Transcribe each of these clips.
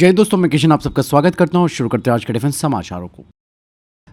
जय दोस्तों, मैं किशन आप सबका स्वागत करता हूं। शुरू करते हैं आज के डिफेंस समाचारों को।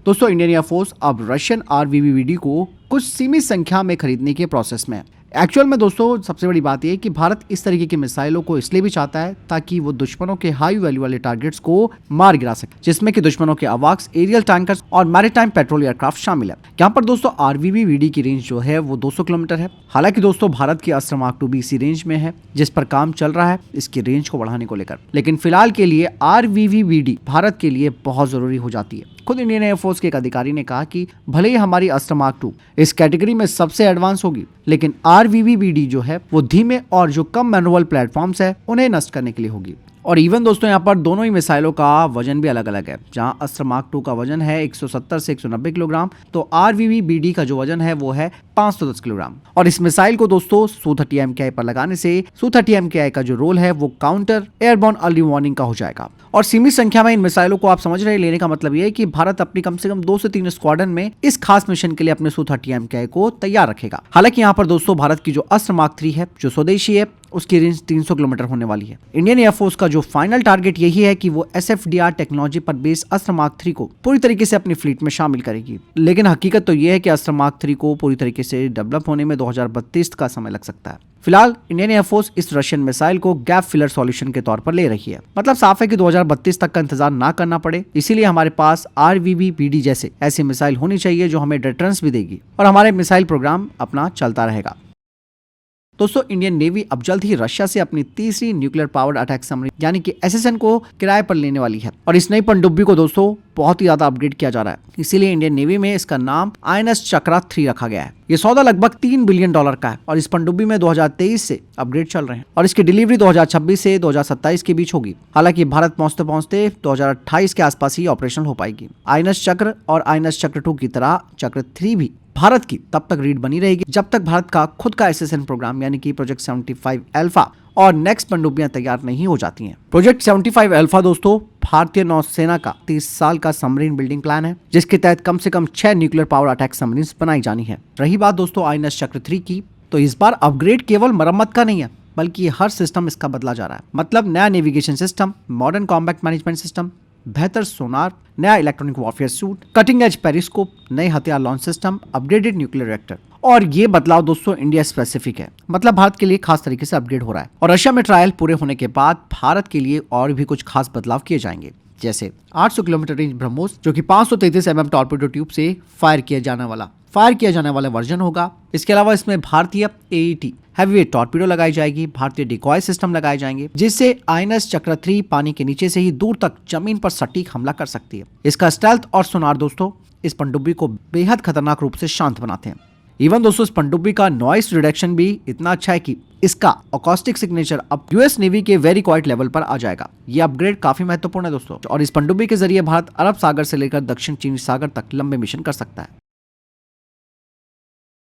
दोस्तों, इंडियन एयरफोर्स अब रशियन आरवीवीडी को कुछ सीमित संख्या में खरीदने के प्रोसेस में है। एक्चुअल में दोस्तों सबसे बड़ी बात यह है कि भारत इस तरीके की मिसाइलों को इसलिए भी चाहता है ताकि वो दुश्मनों के हाई वैल्यू वाले टारगेट्स को मार गिरा सके, जिसमें कि दुश्मनों के अवाक्स, एरियल टैंकर्स और मैरीटाइम पेट्रोल एयरक्राफ्ट शामिल है। यहाँ पर दोस्तों आरवीवीडी की रेंज जो है वो 200 किलोमीटर है। हालांकि दोस्तों भारत की अस्त्र मार्क 2 भी इसी रेंज में है, जिस पर काम चल रहा है इसकी रेंज को बढ़ाने को लेकर। लेकिन फिलहाल के लिए आरवीवीडी भारत के लिए बहुत जरूरी हो जाती है। खुद इंडियन एयरफोर्स के एक अधिकारी ने कहा कि भले ही हमारी अस्त्र मार्क 2 इस कैटेगरी में सबसे एडवांस होगी, लेकिन आरवीवीडी जो है वो धीमे और जो कम मैनुअल प्लेटफॉर्म्स है उन्हें नष्ट करने के लिए होगी। और इवन दोस्तों यहाँ पर दोनों ही मिसाइलों का वजन भी अलग अलग है। जहां अस्त्र मार्क 2 का वजन है 170 से 190 किलोग्राम, तो आरवीवीडी का जो वजन है वो है 510 किलोग्राम। और इस मिसाइल को दोस्तों Su-30 MKI पर लगाने से Su-30 MKI का जो रोल है वो काउंटर एयरबॉर्न अर्ली वार्निंग का हो जाएगा। और सीमित संख्या में इन मिसाइलों को आप समझ रहे लेने का मतलब ये है कि भारत अपनी कम से कम 2 से 3 स्क्वाड्रन में इस खास मिशन के लिए अपने Su-30 MKI को तैयार रखेगा। हालांकि यहाँ पर दोस्तों भारत की जो अस्त्र मार्क 3 है जो स्वदेशी है उसकी रेंज 300 किलोमीटर होने वाली है। इंडियन एयरफोर्स का जो फाइनल टारगेट यही है कि वो SFDR टेक्नोलॉजी पर बेस्ड अस्त्र मार्क 3 को पूरी तरीके से अपनी फ्लीट में शामिल करेगी। लेकिन हकीकत तो ये है कि अस्त्र मार्क 3 को पूरी तरीके से डेवलप होने में 2032 का समय लग सकता है। फिलहाल इंडियन एयरफोर्स इस रशियन मिसाइल को गैप फिलर सॉल्यूशन के तौर पर ले रही है। मतलब साफ है कि 2032 तक का इंतजार ना करना पड़े, इसीलिए हमारे पास आरवीवीडी जैसे ऐसी मिसाइल होनी चाहिए जो हमें डिटरेंस भी देगी और हमारे मिसाइल प्रोग्राम अपना चलता रहेगा। दोस्तों, इंडियन नेवी अब जल्द ही रशिया से अपनी तीसरी न्यूक्लियर पावर्ड अटैक सबमरीन यानी कि SSN को किराए पर लेने वाली है। और इस नई पनडुब्बी को दोस्तों बहुत ही ज्यादा अपग्रेड किया जा रहा है, इसीलिए इंडियन नेवी में इसका नाम INS चक्रा 3 रखा गया है। ये सौदा लगभग $3 बिलियन का है और इस पनडुब्बी में 2023 से अपग्रेड चल रहे हैं और इसकी डिलीवरी 2026 से 2027 के बीच होगी। हालांकि भारत पहुंचते पहुंचते 2028 के आसपास ही ऑपरेशनल हो पाएगी। INS चक्र और INS चक्र 2 की तरह चक्र 3 भी भारत की तब तक रीड बनी रहेगी जब तक भारत का खुद का SSN प्रोग्राम यानी कि प्रोजेक्ट 75 अल्फा और नेक्स्ट पनडुब्बियां तैयार नहीं हो जाती हैं। प्रोजेक्ट 75 अल्फा दोस्तों भारतीय नौसेना का 30 साल का सबमरीन बिल्डिंग प्लान है, जिसके तहत कम से कम 6 न्यूक्लियर पावर अटैक सबमरीन बनाई जानी है। रही बात दोस्तों INS चक्र 3 की, तो इस बार अपग्रेड केवल मरम्मत का नहीं है बल्कि हर सिस्टम इसका बदला जा रहा है। मतलब नया navigation system, modern combat management system, बेहतर सोनार, नया electronic warfare suit, cutting edge periscope, नए हथियार launch system, upgraded nuclear reactor. और ये बदलाव दोस्तों इंडिया स्पेसिफिक है, मतलब भारत के लिए खास तरीके से अपग्रेड हो रहा है। और रशिया में ट्रायल पूरे होने के बाद भारत के लिए और भी कुछ खास बदलाव किए जाएंगे, जैसे 800 किलोमीटर रेंज ब्रह्मोस जो कि 533 mm टॉर्पेडो ट्यूब से फायर किया जाने वाला वर्जन होगा। इसके अलावा इसमें भारतीय AET हैवीवेट टॉर्पीडो लगाई जाएगी, भारतीय डिकॉय सिस्टम लगाए जाएंगे, जिससे INS चक्र 3 पानी के नीचे से ही दूर तक जमीन पर सटीक हमला कर सकती है। इसका स्टेल्थ और सोनार दोस्तों इस पनडुब्बी को बेहद खतरनाक रूप से शांत बनाते हैं। इवन दोस्तों इस पनडुब्बी का नॉइस रिडक्शन भी इतना अच्छा है कि इसका अकॉस्टिक सिग्नेचर अब US नेवी के वेरी क्वाइट लेवल पर आ जाएगा। ये अपग्रेड काफी महत्वपूर्ण है दोस्तों, और इस पनडुब्बी के जरिए भारत अरब सागर से लेकर दक्षिण चीनी सागर तक लंबे मिशन कर सकता है।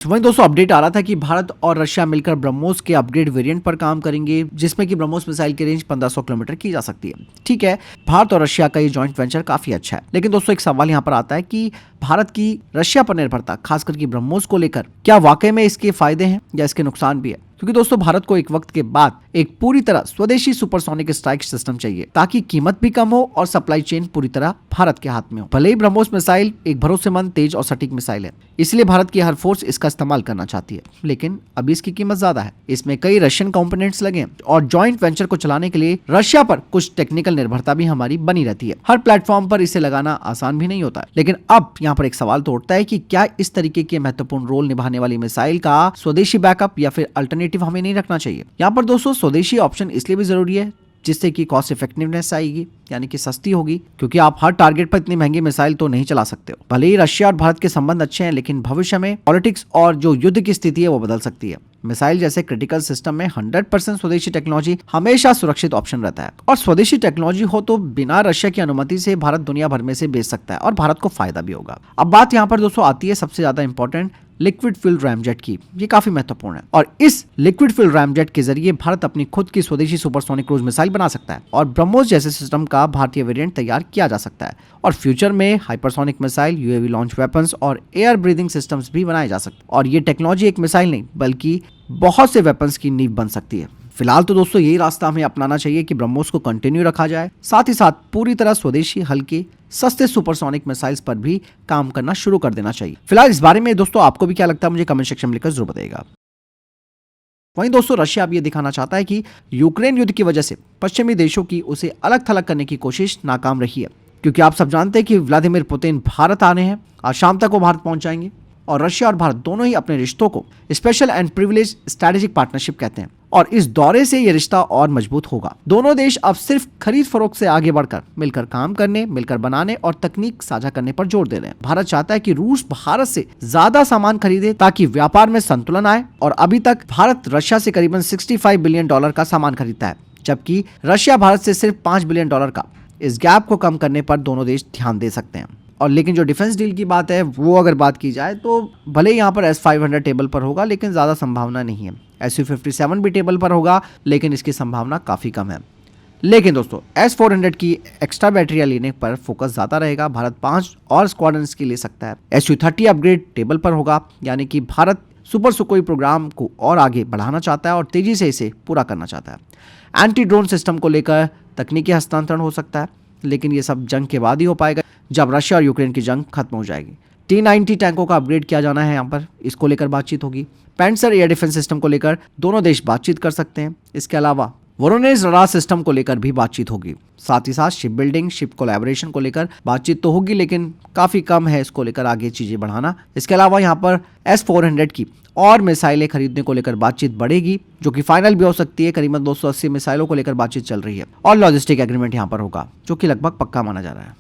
वहीं दोस्तों अपडेट आ रहा था कि भारत और रशिया मिलकर ब्रह्मोस के अपग्रेड वेरिएंट पर काम करेंगे, जिसमें कि ब्रह्मोस मिसाइल की रेंज 1500 किलोमीटर की जा सकती है। ठीक है, भारत और रशिया का ये जॉइंट वेंचर काफी अच्छा है, लेकिन दोस्तों एक सवाल यहाँ पर आता है कि भारत की रशिया पर निर्भरता खासकर की ब्रह्मोस को लेकर क्या वाकई में इसके फायदे हैं या इसके नुकसान भी है? क्योंकि दोस्तों भारत को एक वक्त के बाद एक पूरी तरह स्वदेशी सुपरसोनिक स्ट्राइक सिस्टम चाहिए ताकि कीमत भी कम हो और सप्लाई चेन पूरी तरह भारत के हाथ में हो। भले ही ब्रह्मोस मिसाइल एक भरोसेमंद, तेज और सटीक मिसाइल है, इसलिए भारत की हर फोर्स इसका इस्तेमाल करना चाहती है, लेकिन अभी इसकी कीमत ज्यादा है। इसमें कई रशियन कंपोनेंट्स लगे हैं और जॉइंट वेंचर को चलाने के लिए रशिया पर कुछ टेक्निकल निर्भरता भी हमारी बनी रहती है। हर प्लेटफॉर्म पर इसे लगाना आसान भी नहीं होता है। लेकिन अब यहाँ पर एक सवाल तो उठता है कि क्या इस तरीके के महत्वपूर्ण रोल निभाने वाली मिसाइल का स्वदेशी बैकअप या फिर अल्टरनेटिव हमें नहीं रखना चाहिए? यहाँ पर दोस्तों स्वदेशी ऑप्शन इसलिए भी जरूरी है जिससे कि कॉस्ट इफेक्टिवनेस आएगी, यानी कि सस्ती होगी, क्योंकि आप हर टारगेट पर इतनी महंगी मिसाइल तो नहीं चला सकते हो। भले ही रशिया और भारत के संबंध अच्छे हैं, लेकिन भविष्य में पॉलिटिक्स और जो युद्ध की स्थिति है वो बदल सकती है। मिसाइल जैसे क्रिटिकल सिस्टम में 100% स्वदेशी टेक्नोलॉजी हमेशा सुरक्षित ऑप्शन रहता है, और स्वदेशी टेक्नोलॉजी हो तो बिना रशिया की अनुमति से भारत दुनिया भर में से बेच सकता है और भारत को फायदा भी होगा। अब बात यहाँ पर दोस्तों आती है सबसे ज्यादा इंपॉर्टेंट लिक्विड फ्यूल्ड रैमजेट की। ये काफी महत्वपूर्ण है, और इस लिक्विड फ्यूल्ड रैमजेट के जरिए भारत अपनी खुद की स्वदेशी सुपरसोनिक क्रूज मिसाइल बना सकता है और ब्रह्मोस जैसे सिस्टम का भारतीय वेरिएंट तैयार किया जा सकता है, और फ्यूचर में hypersonic missile, UAV launch weapons और एयर ब्रीदिंग सिस्टम्स भी बनाए जा सकते हैं। और ये टेक्नोलॉजी एक मिसाइल नहीं बल्कि बहुत से वेपन्स की नींव बन सकती है। फिलहाल तो दोस्तों यही रास्ता हमें अपनाना चाहिए कि ब्रह्मोस को कंटिन्यू रखा जाए, साथ ही साथ पूरी तरह स्वदेशी हल्के सस्ते सुपरसोनिक मिसाइल्स पर भी काम करना शुरू कर देना चाहिए। फिलहाल इस बारे में दोस्तों आपको भी क्या लगता है, मुझे कमेंट सेक्शन में लिखकर जरूर बताइएगा। वहीं दोस्तों रशिया अब ये दिखाना चाहता है कि यूक्रेन युद्ध की वजह से पश्चिमी देशों की उसे अलग थलग करने की कोशिश नाकाम रही है, क्योंकि आप सब जानते हैं कि व्लादिमीर पुतिन भारत आने हैं। आज शाम तक वो भारत पहुंच जाएंगे और रशिया और भारत दोनों ही अपने रिश्तों को special and privilege strategic partnership कहते हैं और इस दौरे से ये रिश्ता और मजबूत होगा। दोनों देश अब सिर्फ खरीद फरोख्त से आगे बढ़कर मिलकर काम करने, मिलकर बनाने और तकनीक साझा करने पर जोर दे रहे हैं। भारत चाहता है कि रूस भारत से ज्यादा सामान खरीदे ताकि व्यापार में संतुलन आए और अभी तक भारत रशिया से करीबन $65 बिलियन का सामान खरीदता है, जबकि रशिया भारत से सिर्फ $5 बिलियन का। इस गैप को कम करने पर दोनों देश ध्यान दे सकते हैं। और लेकिन जो डिफेंस डील की बात है वो अगर बात की जाए तो भले यहाँ पर S-500 टेबल पर होगा, लेकिन ज़्यादा संभावना नहीं है। Su-57 भी टेबल पर होगा, लेकिन इसकी संभावना काफ़ी कम है। लेकिन दोस्तों S-400 की एक्स्ट्रा बैटरियाँ लेने पर फोकस ज़्यादा रहेगा। भारत 5 और स्क्वाड्रंस की ले सकता है। Su-30 अपग्रेड टेबल पर होगा, यानी कि भारत सुपर सुकोई प्रोग्राम को और आगे बढ़ाना चाहता है और तेज़ी से इसे पूरा करना चाहता है। एंटी ड्रोन सिस्टम को लेकर तकनीकी हस्तांतरण हो सकता है, लेकिन ये सब जंग के बाद ही हो पाएगा, जब रशिया और यूक्रेन की जंग खत्म हो जाएगी। T-90 टैंकों का अपग्रेड किया जाना है, यहाँ पर इसको लेकर बातचीत होगी। पैंसर एयर डिफेंस सिस्टम को लेकर दोनों देश बातचीत कर सकते हैं। इसके अलावा वोरोनेज रडार सिस्टम को लेकर भी बातचीत होगी। साथ ही साथ शिप बिल्डिंग, शिप कोलैबोरेशन को लेकर बातचीत तो होगी, लेकिन काफ़ी कम है इसको लेकर आगे चीज़ें बढ़ाना। इसके अलावा यहाँ पर S-400 की और मिसाइलें खरीदने को लेकर बातचीत बढ़ेगी, जो कि फाइनल भी हो सकती है। करीबन 280 मिसाइलों को लेकर बातचीत चल रही है और लॉजिस्टिक एग्रीमेंट यहाँ पर होगा, जो कि लगभग पक्का माना जा रहा है।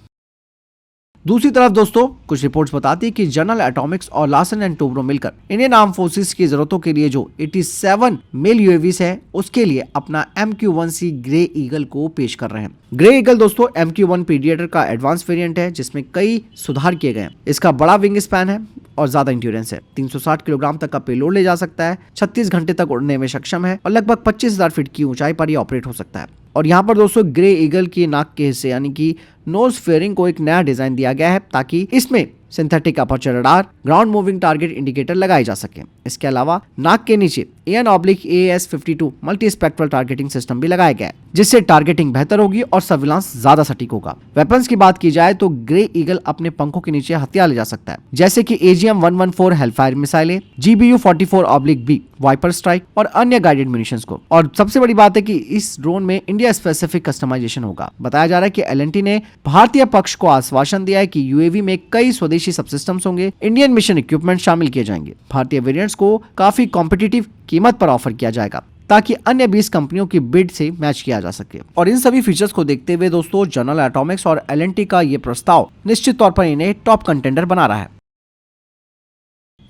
दूसरी तरफ दोस्तों कुछ रिपोर्ट्स बताती है कि जनरल एटॉमिक्स और लार्सन एंड टूब्रो मिलकर इंडियन आर्म फोर्सेस की जरूरतों के लिए जो 87 मेल यूएवीज है उसके लिए अपना MQ-1C ग्रे ईगल को पेश कर रहे हैं। ग्रे ईगल दोस्तों MQ-1 प्रीडिएटर का एडवांस वेरिएंट है, जिसमें कई सुधार किए गए हैं। इसका बड़ा विंग स्पैन है और ज्यादा इंड्योरेंस है। 360 किलोग्राम तक का पेलोड ले जा सकता है, 36 घंटे तक उड़ने में सक्षम है और लगभग 25,000 फीट की ऊंचाई पर यह ऑपरेट हो सकता है। और यहाँ पर दोस्तों ग्रे ईगल की नाक के हिस्से यानी कि नोज फेयरिंग को एक नया डिजाइन दिया गया है, ताकि इसमें synthetic aperture radar, ground moving target indicator लगाए जा सके। इसके अलावा नाक के नीचे AN/AS-52 multi spectral targeting system भी लगाया गया है, जिससे टारगेटिंग बेहतर होगी और सर्विलांस ज्यादा सटीक होगा। वेपन्स की बात की जाए तो ग्रे ईगल अपने पंखों के नीचे हथियार ले जा सकता है, जैसे कि AGM-114 हेलफायर मिसाइलें, GBU-44/B वाइपर स्ट्राइक और अन्य गाइडेड म्यूनिशंस को। और सबसे बड़ी बात है कि इस ड्रोन में इंडिया स्पेसिफिक कस्टमाइजेशन होगा। बताया जा रहा है कि L&T ने भारतीय पक्ष को आश्वासन दिया है कि यूएवी में कई स्वदेशी सबसिस्टम्स होंगे, इंडियन मिशन इक्विपमेंट शामिल किए जाएंगे। भारतीय वेरिएंट्स को काफी कॉम्पिटिटिव कीमत पर ऑफर किया जाएगा, ताकि अन्य 20 कंपनियों की बिड से मैच किया जा सके। और इन सभी फीचर्स को देखते हुए दोस्तों जनरल एटॉमिक्स और L&T का ये प्रस्ताव निश्चित तौर पर इन्हें टॉप कंटेंडर बना रहा है।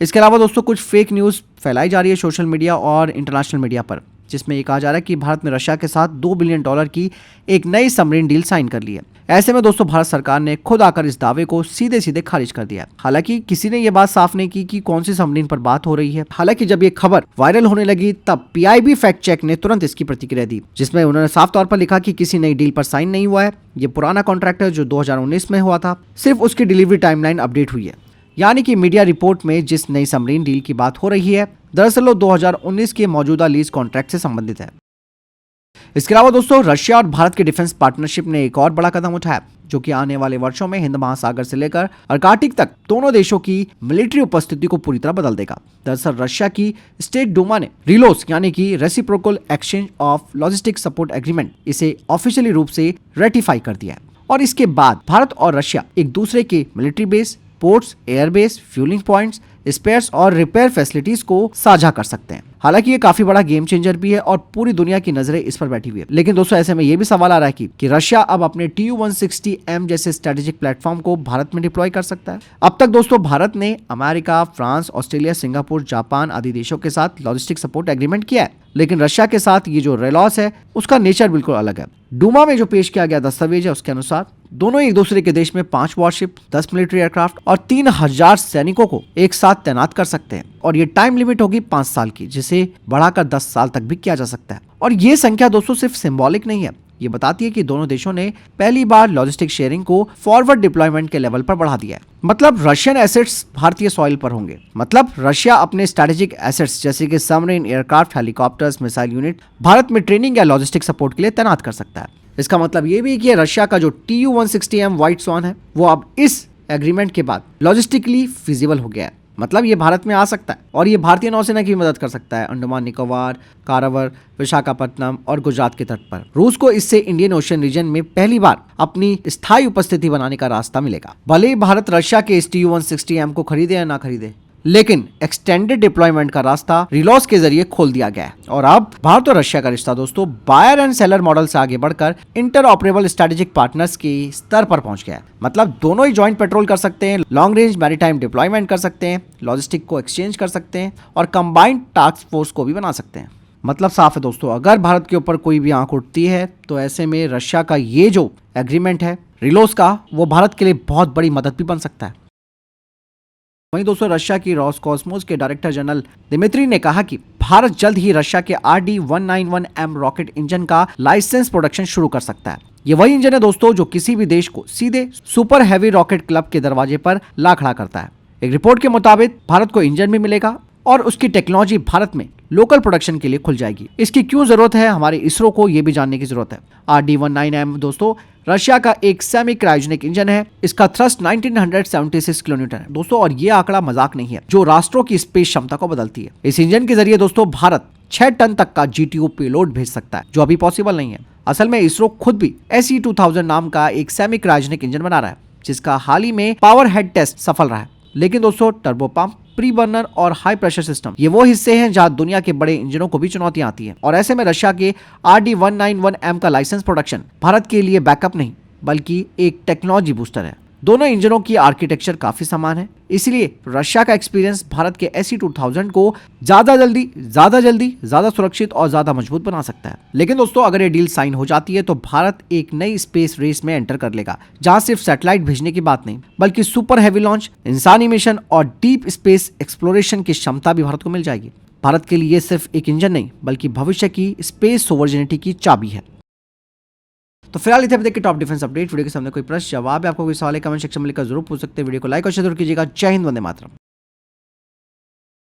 इसके अलावा दोस्तों कुछ फेक न्यूज फैलाई जा रही है सोशल मीडिया और इंटरनेशनल मीडिया पर, जिसमें ये कहा जा रहा है कि भारत ने रशिया के साथ $2 बिलियन की एक नई सबमरीन डील साइन कर ली है। ऐसे में दोस्तों भारत सरकार ने खुद आकर इस दावे को सीधे सीधे खारिज कर दिया। हालांकि किसी ने ये बात साफ नहीं की कि कौन सी सबमरीन पर बात हो रही है। हालांकि जब ये खबर वायरल होने लगी तब PIB फैक्ट चेक ने तुरंत इसकी प्रतिक्रिया दी, जिसमें उन्होंने साफ तौर पर लिखा कि किसी नई डील पर साइन नहीं हुआ है। ये पुराना कॉन्ट्रैक्ट है जो 2019 में हुआ था, सिर्फ उसकी डिलीवरी टाइमलाइन अपडेट हुई है। यानी कि मीडिया रिपोर्ट में जिस नई सबमरीन डील की बात हो रही है दरअसल वो 2019 के मौजूदा लीज कॉन्ट्रैक्ट से संबंधित है। इसके अलावा दोस्तों रशिया और भारत के डिफेंस पार्टनरशिप ने एक और बड़ा कदम उठाया, जो कि आने वाले वर्षों में हिंद महासागर से लेकर अर्कटिक तक दोनों देशों की मिलिट्री उपस्थिति को पूरी तरह बदल देगा। दरअसल रशिया की स्टेट डूमा ने रिलोस यानी कि reciprocal exchange of logistic support agreement इसे ऑफिशियली रूप से रेटिफाई कर दिया है और इसके बाद भारत और रशिया एक दूसरे के military base, ports, airbase, fuelling points, spares और रिपेयर फैसिलिटीज को साझा कर सकते हैं। हालांकि ये काफी बड़ा गेम चेंजर भी है और पूरी दुनिया की नजरें इस पर बैठी हुई है। लेकिन दोस्तों ऐसे में ये भी सवाल आ रहा है कि रशिया अब अपने Tu-160M जैसे स्ट्रेटेजिक प्लेटफॉर्म को भारत में डिप्लॉय कर सकता है। अब तक दोस्तों भारत ने America, France, Australia, Singapore, Japan आदि देशों के साथ लॉजिस्टिक सपोर्ट एग्रीमेंट किया है, लेकिन रशिया के साथ ये जो रेलॉस है उसका नेचर बिल्कुल अलग है। डूमा में जो पेश किया गया दस्तावेज है उसके अनुसार दोनों एक दूसरे के देश में 5 वॉरशिप, 10 मिलिट्री एयरक्राफ्ट और 3000 सैनिकों को एक साथ तैनात कर सकते हैं और ये टाइम लिमिट होगी 5 साल की, जिसे बढ़ाकर 10 साल तक भी किया जा सकता है। और ये संख्या दोस्तों सिर्फ सिंबॉलिक नहीं है, ये बताती है कि दोनों देशों ने पहली बार लॉजिस्टिक शेयरिंग को फॉरवर्ड डिप्लॉयमेंट के लेवल पर बढ़ा दिया है। मतलब रशियन एसेट्स भारतीय सॉइल पर होंगे। मतलब रशिया अपने स्ट्रेटेजिक एसेट्स जैसे कि submarine, aircraft, helicopters, missile unit Bharat में ट्रेनिंग या लॉजिस्टिक सपोर्ट के लिए तैनात कर सकता है। इसका मतलब ये भी कि रशिया का जो TU-160M व्हाइट स्वान है वो अब इस एग्रीमेंट के बाद लॉजिस्टिकली फिजिबल हो गया है। मतलब ये भारत में आ सकता है और ये भारतीय नौसेना की मदद कर सकता है अंडमान निकोबार, कारावर, विशाखापट्टनम और गुजरात के तट पर। रूस को इससे इंडियन ओशन रीजन में पहली बार अपनी स्थायी उपस्थिति बनाने का रास्ता मिलेगा। भले ही भारत रशिया के इस TU-160M को खरीदे या ना खरीदे, लेकिन एक्सटेंडेड डिप्लॉयमेंट का रास्ता रिलॉस के जरिए खोल दिया गया है और अब भारत और रशिया का रिश्ता दोस्तों बायर एंड सेलर मॉडल से आगे बढ़कर इंटर ऑपरेबल स्ट्रेटेजिक पार्टनर्स के स्तर पर पहुंच गया है। मतलब दोनों ही ज्वाइंट पेट्रोल कर सकते हैं, लॉन्ग रेंज मैरीटाइम डिप्लॉयमेंट कर सकते हैं, लॉजिस्टिक को एक्सचेंज कर सकते हैं और कंबाइंड टास्क फोर्स को भी बना सकते हैं। मतलब साफ है दोस्तों, अगर भारत के ऊपर कोई भी आंख उठती है तो ऐसे में रशिया का ये जो एग्रीमेंट है रिलोस का, वो भारत के लिए बहुत बड़ी मदद भी बन सकता है। वहीं दोस्तों रशिया की रोसकॉस्मोस के डायरेक्टर जनरल दिमित्री ने कहा कि भारत जल्द ही रशिया के RD-191M रॉकेट इंजन का लाइसेंस प्रोडक्शन शुरू कर सकता है। ये वही इंजन है दोस्तों जो किसी भी देश को सीधे सुपर हैवी रॉकेट क्लब के दरवाजे पर ला खड़ा करता है। एक रिपोर्ट के मुताबिक भारत को इंजन भी मिलेगा और उसकी टेक्नोलॉजी भारत में लोकल प्रोडक्शन के लिए खुल जाएगी। इसकी क्यों जरूरत है, हमारे इसरो को यह भी जानने की जरूरत है। RD-19M दोस्तों रशिया का एक सेमी क्रायोजेनिक इंजन है। इसका थ्रस्ट 1976 किलोन्यूटन है दोस्तों और ये आंकड़ा मजाक नहीं है, जो राष्ट्रों की स्पेस क्षमता को बदलती है। इस इंजन के जरिए दोस्तों भारत 6 टन तक का GTO पेलोड भेज सकता है, जो अभी पॉसिबल नहीं है। असल में इसरो खुद भी SE-2000 नाम का एक सेमी क्रायोजेनिक इंजन बना रहा है, जिसका हाल ही में पावर हेड टेस्ट सफल रहा है। लेकिन दोस्तों टर्बो पंप, प्री बर्नर और हाई प्रेशर सिस्टम ये वो हिस्से हैं जहां दुनिया के बड़े इंजनों को भी चुनौतियां आती हैं और ऐसे में रशिया के RD-191M का लाइसेंस प्रोडक्शन भारत के लिए बैकअप नहीं बल्कि एक टेक्नोलॉजी बूस्टर है। दोनों इंजनों की आर्किटेक्चर काफी समान है, इसलिए रशिया का एक्सपीरियंस भारत के SE-2000 को ज्यादा जल्दी, ज्यादा सुरक्षित और ज्यादा मजबूत बना सकता है। लेकिन दोस्तों अगर ये डील साइन हो जाती है तो भारत एक नई स्पेस रेस में एंटर कर लेगा, जहां सिर्फ सैटेलाइट भेजने की बात नहीं बल्कि सुपर हैवी लॉन्च, इंसानी मिशन और डीप स्पेस एक्सप्लोरेशन की क्षमता भी भारत को मिल जाएगी। भारत के लिए सिर्फ एक इंजन नहीं बल्कि भविष्य की स्पेस सोवर्जिनिटी की चाबी है। तो फिलहाल इतने देखिए टॉप डिफेंस अपडेट। वीडियो के सामने कोई प्रश्न जवाब है, आपको कोई सवाल है कमेंट सेक्शन में लिखकर जरूर पूछ सकते हैं। वीडियो को लाइक और शेयर जरूर कीजिएगा। जय हिंद, वंदे मातरम।